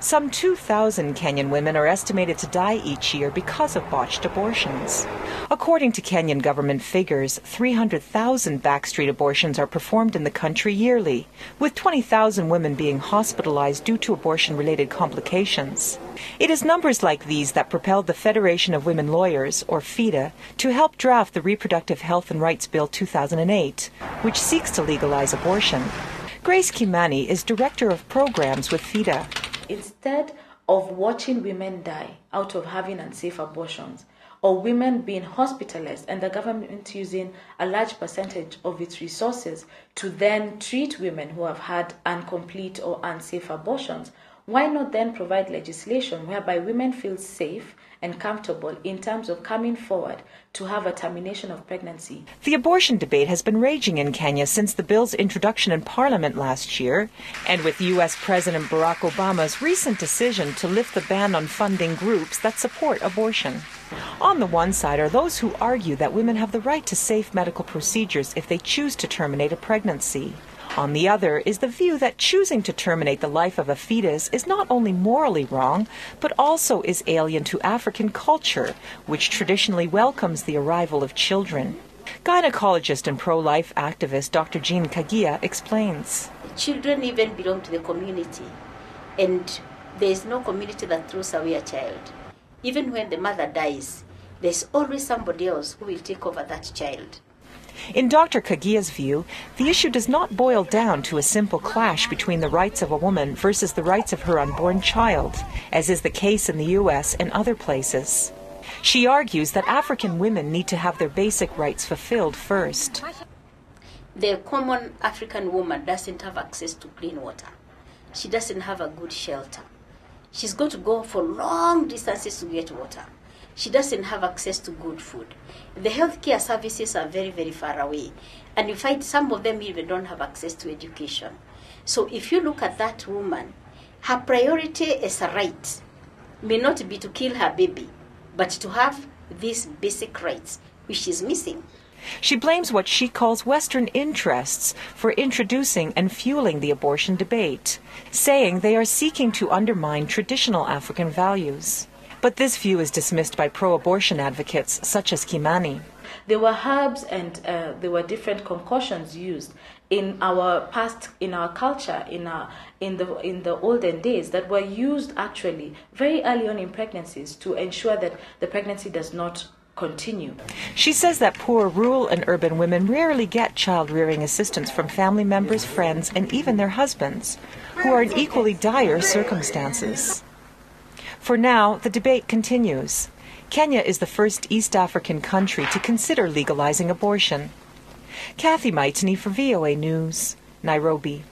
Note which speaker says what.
Speaker 1: Some 2,000 Kenyan women are estimated to die each year because of botched abortions. According to Kenyan government figures, 300,000 backstreet abortions are performed in the country yearly, with 20,000 women being hospitalized due to abortion-related complications. It is numbers like these that propelled the Federation of Women Lawyers, or FIDA, to help draft the Reproductive Health and Rights Bill 2008, which seeks to legalize abortion. Grace Kimani is Director of Programs with FIDA.
Speaker 2: Instead of watching women die out of having unsafe abortions, or women being hospitalized and the government using a large percentage of its resources to then treat women who have had incomplete or unsafe abortions, why not then provide legislation whereby women feel safe and comfortable in terms of coming forward to have a termination of pregnancy?
Speaker 1: The abortion debate has been raging in Kenya since the bill's introduction in Parliament last year, and with U.S. President Barack Obama's recent decision to lift the ban on funding groups that support abortion. On the one side are those who argue that women have the right to safe medical procedures if they choose to terminate a pregnancy. On the other is the view that choosing to terminate the life of a fetus is not only morally wrong, but also is alien to African culture, which traditionally welcomes the arrival of children. Gynecologist and pro-life activist Dr. Jean Kagia explains.
Speaker 3: Children even belong to the community, and there is no community that throws away a child. Even when the mother dies, there's always somebody else who will take over that child.
Speaker 1: In Dr. Kagia's view, the issue does not boil down to a simple clash between the rights of a woman versus the rights of her unborn child, as is the case in the U.S. and other places. She argues that African women need to have their basic rights fulfilled first.
Speaker 3: The common African woman doesn't have access to clean water. She doesn't have a good shelter. She's going to go for long distances to get water. She doesn't have access to good food. The healthcare services are very, very far away. And you find some of them even don't have access to education. So if you look at that woman, her priority as a right may not be to kill her baby, but to have these basic rights, which is missing.
Speaker 1: She blames what she calls Western interests for introducing and fueling the abortion debate, saying they are seeking to undermine traditional African values. But this view is dismissed by pro-abortion advocates such as Kimani.
Speaker 2: There were herbs and there were different concoctions used in our past, in our culture, in the olden days that were used actually very early on in pregnancies to ensure that the pregnancy does not continue.
Speaker 1: She says that poor rural and urban women rarely get child-rearing assistance from family members, friends, and even their husbands, who are in equally dire circumstances. For now, the debate continues. Kenya is the first East African country to consider legalizing abortion. Kathy Maitani for VOA News, Nairobi.